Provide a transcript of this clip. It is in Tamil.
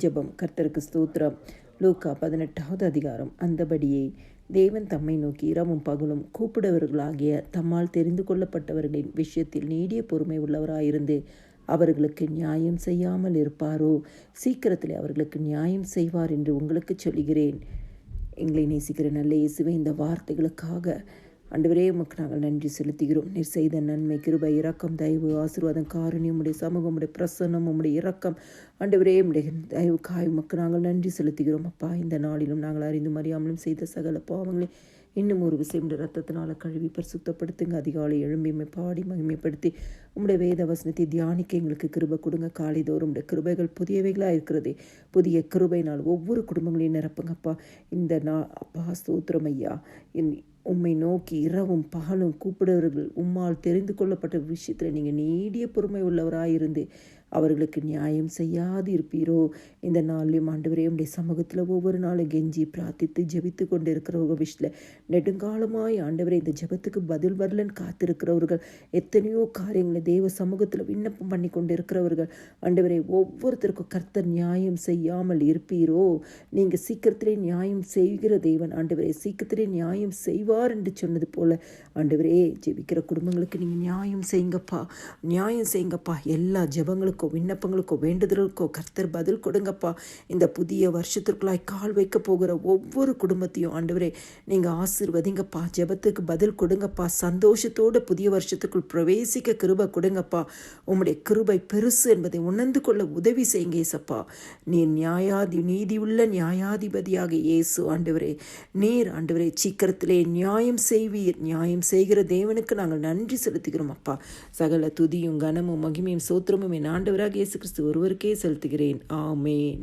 ஜெபம். கர்த்தருக்கு ஸ்தோத்திரம். லூக்கா 18வது அதிகாரம். அந்தபடியே தேவன் தம்மை நோக்கி இரவும் பகலும் கூப்பிடுவர்களாகிய தம்மால் தெரிந்து கொள்ளப்பட்டவர்களின் விஷயத்தில் நீடிய பொறுமை உள்ளவராயிருந்து அவர்களுக்கு நியாயம் செய்யாமல் இருப்பாரோ? சீக்கிரத்திலே அவர்களுக்கு நியாயம் செய்வார் என்று உங்களுக்கு சொல்கிறேன். எங்களை நேசிக்கிற நல்ல இயேசுவே, இந்த வார்த்தைகளுக்காக ஆண்டவரே உமக்கு நாங்கள் நன்றி செலுத்துகிறோம். நீர் செய்த நன்மை, கிருபை, இரக்கம், தயவு, ஆசீர்வாதம், காருண்யம், உம்முடைய சமூகம், உம்முடைய பிரசன்னம், உம்முடைய இரக்கம், ஆண்டவரே உம்முடைய தயவுக்காய் உமக்கு நாங்கள் நன்றி செலுத்துகிறோம். அப்பா, இந்த நாளிலும் நாங்கள் அறிந்தும் அறியாமலும் செய்த சகல பாவங்களை இன்னும் ஒரு விஷயம் ரத்தத்தினால கழுவி பரிசுத்தப்படுத்துங்க. அதிகாலை எழும்பிமை பாடி மகிமைப்படுத்தி உம்முடைய வேத வசனத்தை தியானிக்க எங்களுக்கு கிருபை கொடுங்க. காலைதோறும் உம்முடைய கிருபைகள் புதியவைகளாக இருக்கிறதே. புதிய கிருபைனால் ஒவ்வொரு குடும்பங்களையும் நிரப்புங்கப்பா. இந்த அப்பா ஸ்தோத்திரம் ஐயா. உம்மை நோக்கி இரவும் பகலும் கூப்பிடுவர்கள் உம்மால் தெரிந்து கொள்ளப்பட்ட விஷயத்தில் நீங்கள் நீடிய பொறுமை உள்ளவராயிருந்து அவர்களுக்கு நியாயம் செய்யாது இருப்பீரோ? இந்த நாளிலும் ஆண்டவரே உம்முடைய சமூகத்தில் ஒவ்வொரு நாளும் கெஞ்சி பிரார்த்தித்து ஜெபித்து கொண்டு இருக்கிறவர்கள் விஷயத்தில் நெடுங்காலமாய் ஆண்டவரே இந்த ஜெபத்துக்கு பதில் வரலன்னு காத்திருக்கிறவர்கள், எத்தனையோ காரியங்களை தேவ சமூகத்தில் விண்ணப்பம் பண்ணி கொண்டு இருக்கிறவர்கள், ஆண்டவரே ஒவ்வொருத்தருக்கும் கர்த்தர் நியாயம் செய்யாமல் இருப்பீரோ? நீங்கள் சீக்கிரத்திலே நியாயம் செய்கிற தேவன் ஆண்டவரே, சீக்கிரத்திலே நியாயம் செய்வார் என்று சொன்னது போல ஆண்டவரே ஜெபிக்கிற குடும்பங்களுக்கு நீங்கள் நியாயம் செய்யுங்கப்பா, நியாயம் செய்யுங்கப்பா. எல்லா ஜெபங்களுக்கும் விண்ணப்பங்களுக்கோ வேண்டுதலுக்கோ கர்த்தர் பதில் கொடுங்கப்பா. இந்த புதிய வருஷத்திற்குள்ளாய் கால் வைக்க போகிற ஒவ்வொரு குடும்பத்தையும் ஆண்டவரே நீங்கள் ஆசீர்வதிங்கப்பா. ஜெபத்துக்கு பதில் கொடுங்கப்பா. சந்தோஷத்தோடு புதிய வருஷத்துக்குள் பிரவேசிக்க கிருபை கொடுங்கப்பா. உம்முடைய கிருபை பெருசு என்பதை உணர்ந்து கொள்ள உதவி செய்யுங்க ஏசப்பா. நீர் நீதியுள்ள நியாயாதிபதியாக இயேசு ஆண்டவரே, நீர் ஆண்டவரே சீக்கிரத்திலே நியாயம் செய்வீர். நியாயம் செய்கிற தேவனுக்கு நாங்கள் நன்றி செலுத்துகிறோம் அப்பா. சகல துதியும் கனமும் மகிமையும் சோத்திரமும் என் ஆண்டவராக இயேசு கிறிஸ்து ஒருவருக்கே செலுத்துகிறேன். ஆமேன்.